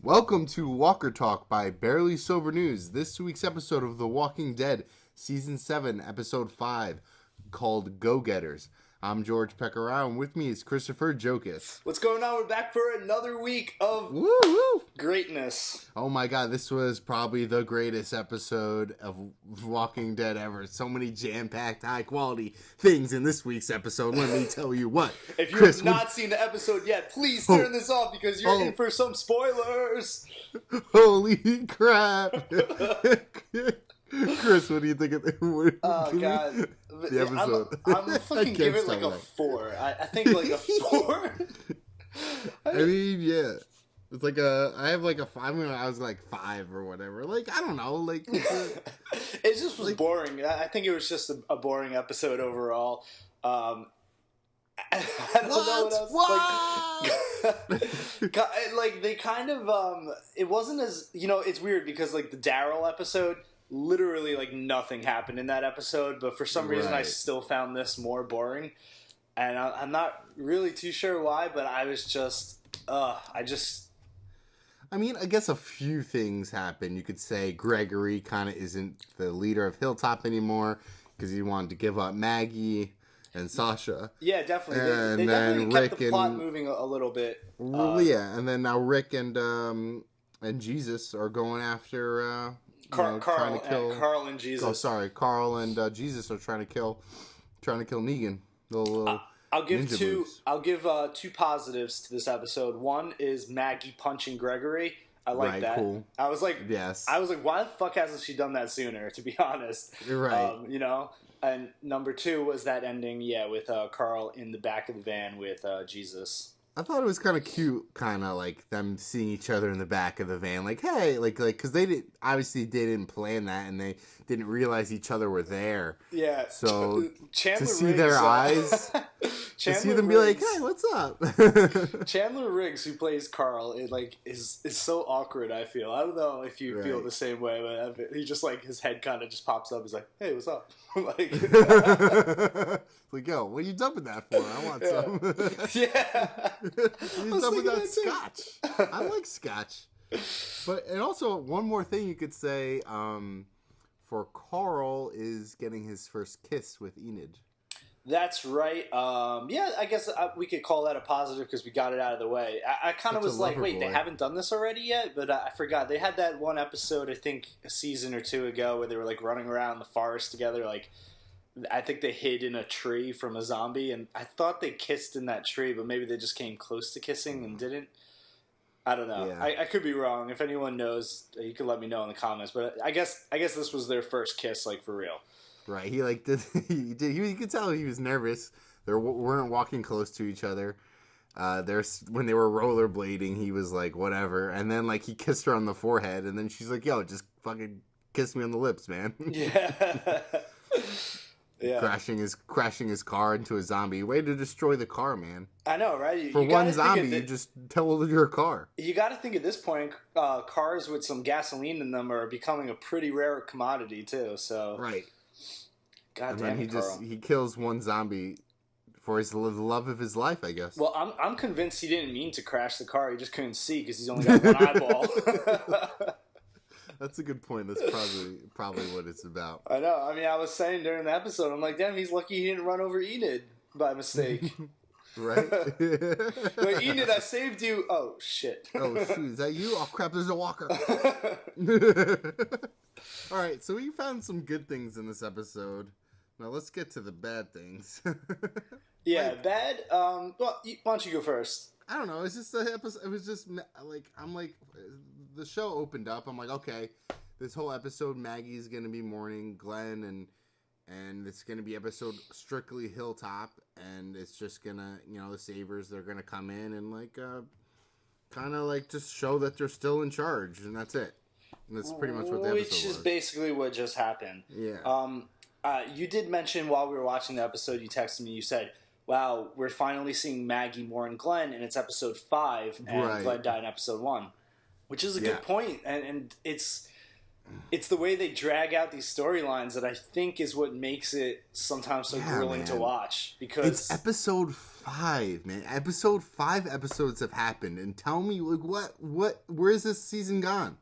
Welcome to Walker Talk by Barely Sober News. This week's episode of The Walking Dead, Season 7, Episode 5, called Go-Getters. I'm George Pecoraro, and with me is Christopher Jokas. What's going on? We're back for another week of Woo-woo! Greatness. Oh my god, this was probably the greatest episode of Walking Dead ever. So many jam-packed, high-quality things in this week's episode. Let me tell you what. If you have not seen the episode yet, please turn this off because you're in for some spoilers. Holy crap. Chris, what do you think of the God. The episode? I'm fucking give it like a 4. I think like a 4. I mean, yeah. It's like I have like a 5. I mean, I was like 5 or whatever. Like, I don't know. Like, it just was boring. I think it was just a boring episode overall. I don't know what else. Like, they kind of, it wasn't as, it's weird because like the Daryl episode, literally like nothing happened in that episode, but for some reason I still found this more boring. And I'm not really too sure why, but I was just, I mean, I guess a few things happened. You could say Gregory kind of isn't the leader of Hilltop anymore because he wanted to give up Maggie and Sasha. Yeah, definitely. They definitely kept the plot moving a little bit. Yeah, and then now Rick and Jesus are going after Carl and Jesus. Oh, sorry, Carl and Jesus are trying to kill Negan. I'll give two positives to this episode. One is Maggie punching Gregory. I like that. Cool. I was like, why the fuck hasn't she done that sooner? To be honest, you're right. And number 2 was that ending, with Carl in the back of the van with Jesus. I thought it was kind of cute, kind of like them seeing each other in the back of the van, like, hey, like, because they didn't plan that, and they didn't realize each other were there. Yeah. So Chandler to see Riggs, their eyes, to see them be like, hey, what's up? Chandler Riggs, who plays Carl, is so awkward. I feel. I don't know if you feel the same way, but he just like his head kind of just pops up. He's like, hey, what's up? Like, yo, what are you dumping that for? I want some. Yeah. You dumping that scotch. I like scotch. And also, one more thing you could say for Carl is getting his first kiss with Enid. That's right. I guess we could call that a positive because we got it out of the way. I kind of was like, wait, they haven't done this already yet? But I forgot. They had that one episode, I think, a season or 2 ago where they were like running around the forest together. Like, I think they hid in a tree from a zombie, and I thought they kissed in that tree, but maybe they just came close to kissing and didn't. I don't know. Yeah. I could be wrong. If anyone knows, you could let me know in the comments. But I guess this was their first kiss, like, for real. Right. He like did. You could tell he was nervous. They weren't walking close to each other. When they were rollerblading, he was like, whatever. And then like he kissed her on the forehead, and then she's like, yo, just fucking kiss me on the lips, man. Yeah. Yeah. Crashing his car into a zombie. Way to destroy the car, man. I know, right? For one zombie, you just totaled your car. You got to think at this point, cars with some gasoline in them are becoming a pretty rare commodity too. So right. God damn it, Carl. He kills one zombie for the love of his life, I guess. Well, I'm convinced he didn't mean to crash the car. He just couldn't see because he's only got one eyeball. That's a good point. That's probably what it's about. I know. I mean, I was saying during the episode, I'm like, damn, he's lucky he didn't run over Enid by mistake. Right? Wait, Enid, I saved you. Oh, shit. Oh, shoot. Is that you? Oh, crap, there's a walker. All right, so we found some good things in this episode. Now, let's get to the bad things. Yeah, bad? Well, why don't you go first? I don't know. It's just the episode. It was just like, I'm like, the show opened up. I'm like, okay, this whole episode, Maggie's going to be mourning Glenn, and it's going to be episode strictly Hilltop, and it's just going to, the Savers, they're going to come in and, like, kind of, like, just show that they're still in charge, and that's it. And that's pretty much what the episode was. Which is basically what just happened. Yeah. You did mention while we were watching the episode, you texted me, you said, wow, we're finally seeing Maggie mourn Glenn, and it's episode 5, and Glenn died in episode 1. Which is a good point, and it's the way they drag out these storylines that I think is what makes it sometimes so grueling to watch. Because it's episode 5, man. Episode 5 episodes have happened, and tell me, like, where's this season gone?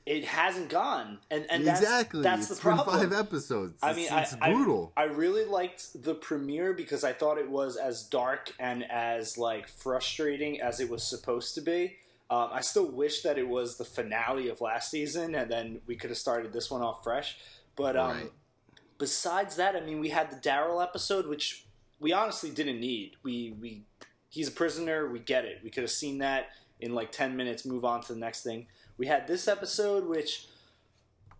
It hasn't gone, and exactly. That's the problem. It's been 5 episodes. I mean, it's brutal. I really liked the premiere because I thought it was as dark and as like frustrating as it was supposed to be. I still wish that it was the finale of last season, and then we could have started this one off fresh. But right. Besides that, I mean, we had the Daryl episode, which we honestly didn't need. He's a prisoner. We get it. We could have seen that in like 10 minutes. Move on to the next thing. We had this episode, which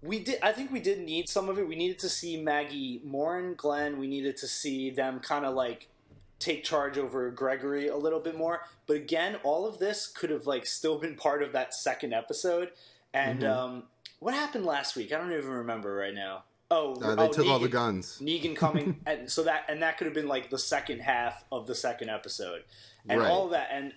we did. I think we did need some of it. We needed to see Maggie, Morin, Glenn. We needed to see them kind of like take charge over Gregory a little bit more. But again, all of this could have like still been part of that second episode. And what happened last week? I don't even remember right now. They took all the guns. Negan coming, and that could have been like the second half of the second episode, and right. all of that, and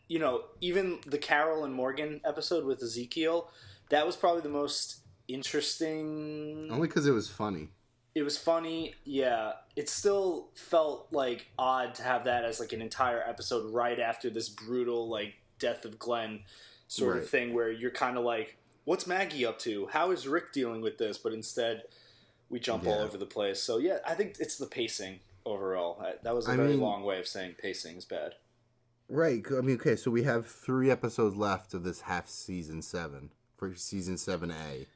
you know, even the Carol and Morgan episode with Ezekiel, that was probably the most interesting. Only because it was funny. It was funny, yeah. It still felt like odd to have that as like an entire episode right after this brutal like death of Glenn sort of thing, where you're kind of like, what's Maggie up to? How is Rick dealing with this? But instead, we jump all over the place. So yeah, I think it's the pacing overall. That was a very long way of saying pacing is bad. Right. I mean, okay, so we have 3 episodes left of this half season 7 for season 7A.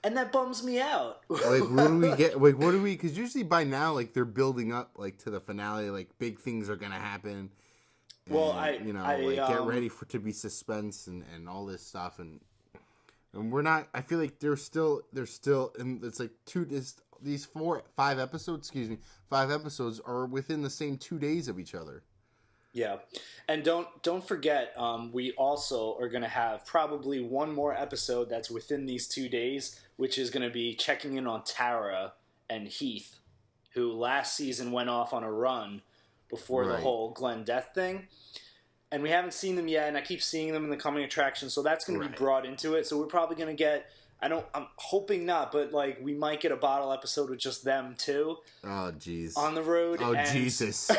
And that bums me out. Like, what do we get? Like, what do we? Because usually by now, like, they're building up like to the finale. Like, big things are gonna happen. And, well, get ready to be suspense and all this stuff, and we're not. I feel like they're still, and it's like these 5 episodes. 5 episodes are within the same 2 days of each other. Yeah, and don't forget, we also are going to have probably one more episode that's within these 2 days, which is going to be checking in on Tara and Heath, who last season went off on a run before the whole Glenn death thing. And we haven't seen them yet, and I keep seeing them in the coming attractions, so that's going to be brought into it. So we're probably going to get, I'm hoping not, but like we might get a bottle episode with just them too. Oh, jeez. On the road. Oh, Jesus.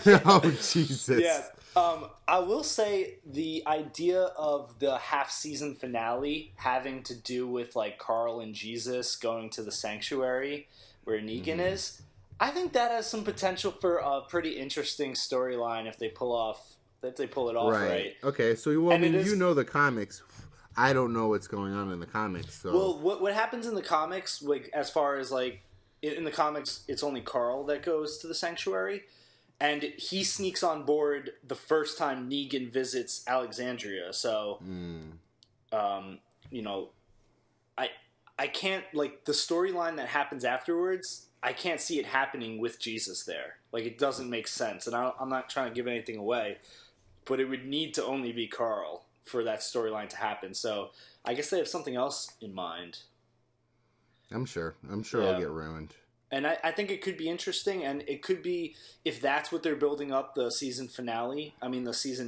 Yeah. Oh, Jesus. Yeah. I will say the idea of the half-season finale having to do with like Carl and Jesus going to the sanctuary where Negan is, I think that has some potential for a pretty interesting storyline if they pull it off right. Okay, so you know the comics. I don't know what's going on in the comics. So. Well, what happens in the comics, like as far as like in the comics, it's only Carl that goes to the sanctuary, and he sneaks on board the first time Negan visits Alexandria. So, you know, I can't like the storyline that happens afterwards. I can't see it happening with Jesus there. Like it doesn't make sense, and I'm not trying to give anything away, but it would need to only be Carl for that storyline to happen. So I guess they have something else in mind. I'm sure it'll get ruined. And I think it could be interesting, and it could be, if that's what they're building up the season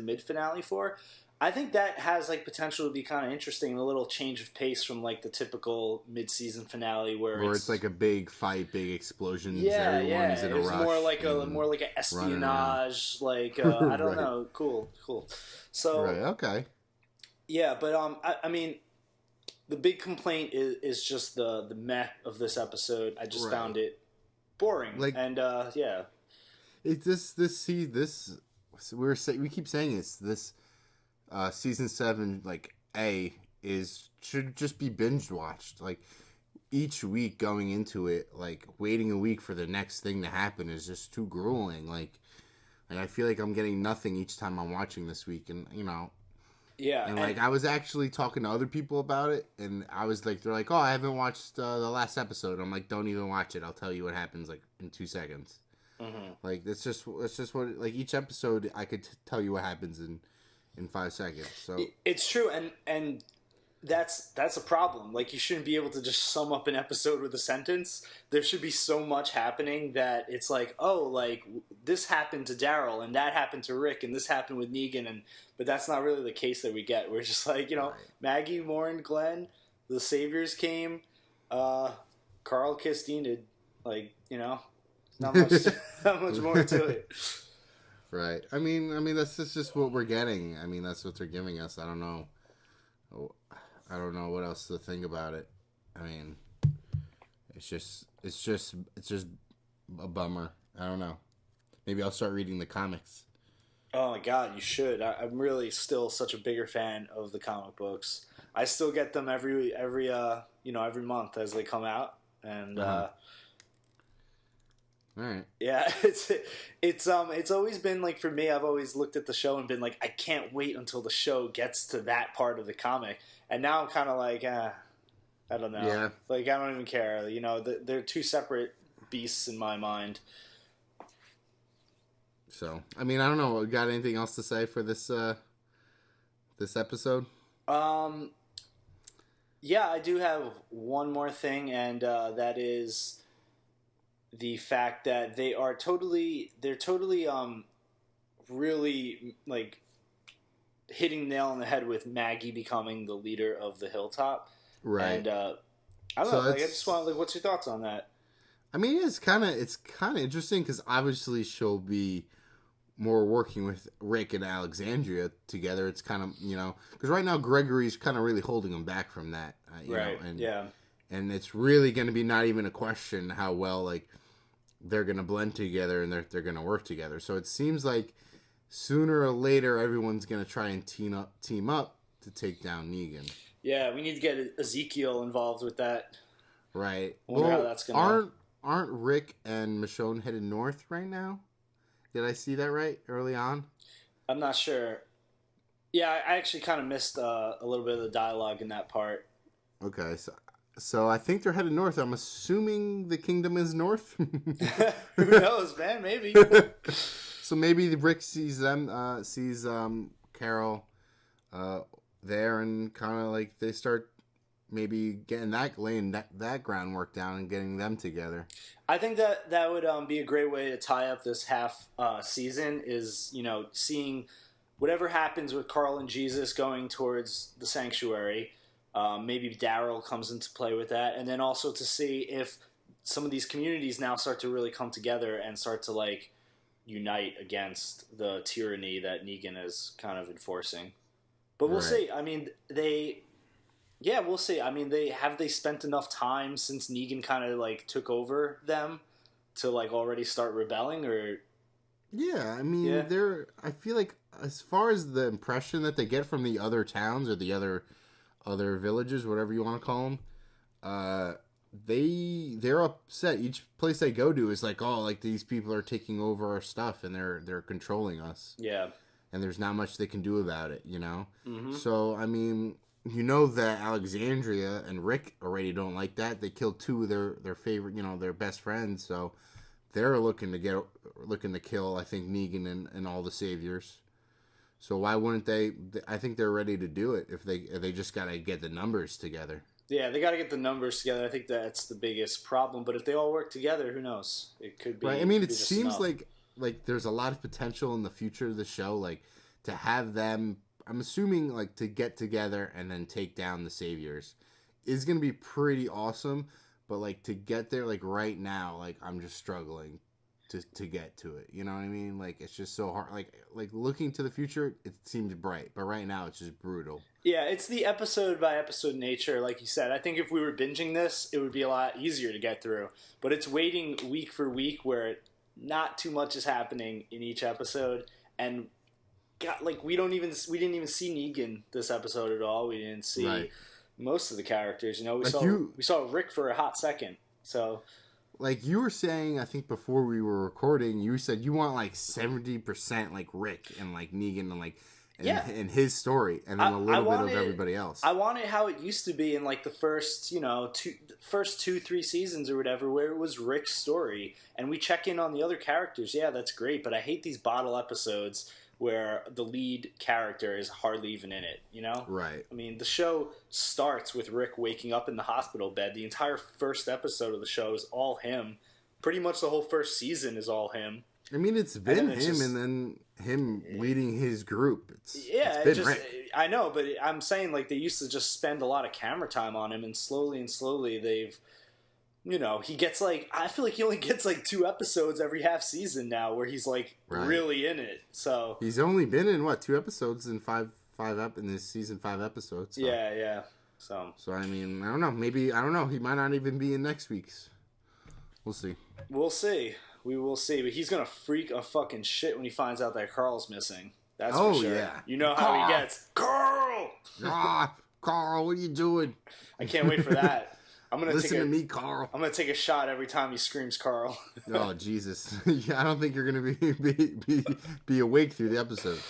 mid-finale for, I think that has like potential to be kind of interesting, and a little change of pace from like the typical mid-season finale where it's like a big fight, big explosions, everyone's in a rush. More like an espionage, like I don't know, cool. So okay. Yeah, but I mean, the big complaint is just the meh of this episode. I just found it boring. Like, and yeah, we keep saying this season 7 like should just be binge watched. Like each week going into it, like waiting a week for the next thing to happen is just too grueling. Like I feel like I'm getting nothing each time I'm watching this week, and you know. Yeah, and like I was actually talking to other people about it, and I was like, they're like, "Oh, I haven't watched the last episode." I'm like, "Don't even watch it. I'll tell you what happens like in 2 seconds." Like it's just what like each episode I could tell you what happens in 5 seconds. So it's true, and that's a problem. Like you shouldn't be able to just sum up an episode with a sentence. There should be so much happening that it's like, oh, like this happened to Daryl, and that happened to Rick, and this happened with Negan, but that's not really the case that we get. We're just like, you know, Maggie, Morin, Glenn, the Saviors came, Carl kissed Enid. Like, you know, not much more to it. Right. I mean that's just what we're getting. I mean that's what they're giving us. I don't know. I don't know what else to think about it. I mean, it's just a bummer. I don't know. Maybe I'll start reading the comics. Oh my god, you should. I'm really still such a bigger fan of the comic books. I still get them every month as they come out, and All right. yeah, it's always been like for me. I've always looked at the show and been like, I can't wait until the show gets to that part of the comic, and now I'm kind of like, I don't know. Yeah. Like I don't even care. You know, they're two separate beasts in my mind. So, I mean, I don't know. Got anything else to say for this episode? Yeah, I do have one more thing, and that is the fact that they're totally really like hitting nail on the head with Maggie becoming the leader of the Hilltop. Right. And I don't know. Like, I just want like, what's your thoughts on that? I mean, it's kind of interesting because obviously she'll be more working with Rick and Alexandria together. It's kind of, because right now Gregory's kind of really holding him back from that. Right. And it's really going to be not even a question how well like they're going to blend together and they're going to work together. So it seems like sooner or later everyone's going to try and team up to take down Negan. Yeah, we need to get Ezekiel involved with that. Right. I wonder how that's going to... Aren't Rick and Michonne headed north right now? Did I see that right early on? I'm not sure. Yeah, I actually kind of missed a little bit of the dialogue in that part. Okay, so I think they're headed north. I'm assuming the kingdom is north. Who knows, man? Maybe. So maybe Rick sees Carol there, and kind of like they start maybe laying that groundwork down and getting them together. I think that would be a great way to tie up this half season is, seeing whatever happens with Carl and Jesus going towards the sanctuary. Maybe Daryl comes into play with that. And then also to see if some of these communities now start to really come together and start to like unite against the tyranny that Negan is kind of enforcing. But we'll see. I mean, we'll see. I mean, they spent enough time since Negan kind of like took over them to like already start rebelling, or? Yeah, I mean, I feel like as far as the impression that they get from the other towns or the other villages, whatever you want to call them, they're upset. Each place they go to is like, oh, like these people are taking over our stuff and they're controlling us. Yeah. And there's not much they can do about it, Mm-hmm. So, I mean, that Alexandria and Rick already don't like that. They killed two of their favorite, their best friends. So they're looking to kill, I think, Negan and all the saviors. So why wouldn't they? I think they're ready to do it if they just got to get the numbers together. Yeah, they got to get the numbers together. I think that's the biggest problem. But if they all work together, who knows? It could be. Right. I mean, it enough. seems like there's a lot of potential in the future of the show, like to have them. I'm assuming like to get together and then take down the saviors is going to be pretty awesome. But like to get there, like right now, like I'm just struggling to get to it. You know what I mean? Like it's just so hard. Like looking to the future, it seems bright, but right now it's just brutal. Yeah, it's the episode by episode nature, like you said. I think if we were binging this, it would be a lot easier to get through. But it's waiting week for week where not too much is happening in each episode, and God, like we didn't even see Negan this episode at all. We didn't see most of the characters. We saw Rick for a hot second. So, like you were saying, I think before we were recording, you said you want like 70% like Rick and like Negan and like and his story, and then a little bit of everybody else. I want it how it used to be in like the first 2-3 seasons or whatever, where it was Rick's story, and we check in on the other characters. Yeah, that's great, but I hate these bottle episodes where the lead character is hardly even in it, Right. I mean, the show starts with Rick waking up in the hospital bed. The entire first episode of the show is all him. Pretty much the whole first season is all him. I mean, it's been him and then him leading his group. It's been Rick. I know, but I'm saying like they used to just spend a lot of camera time on him, and slowly they've you know, he gets like, I feel like he only gets like 2 episodes every half season now where he's like really in it. So he's only been in 2 episodes in in this season 5 episodes. So. Yeah. So I mean, I don't know. Maybe I don't know. He might not even be in next week's. We'll see. We will see. But he's gonna freak a fucking shit when he finds out that Carl's missing. That's for sure. Yeah. You know how he gets. Carl! Carl, what are you doing? I can't wait for that. I'm gonna listen to me, Carl. I'm gonna take a shot every time he screams Carl. Oh Jesus! Yeah, I don't think you're gonna be awake through the episode.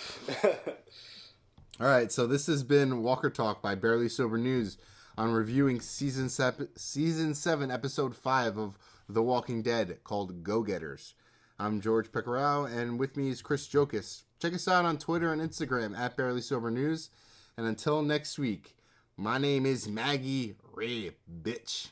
All right, so this has been Walker Talk by Barely Sober News on reviewing season 7, episode 5 of The Walking Dead, called Go Getters. I'm George Pecoraro, and with me is Chris Jokas. Check us out on Twitter and Instagram at Barely Sober News. And until next week, my name is Maggie Ray, bitch.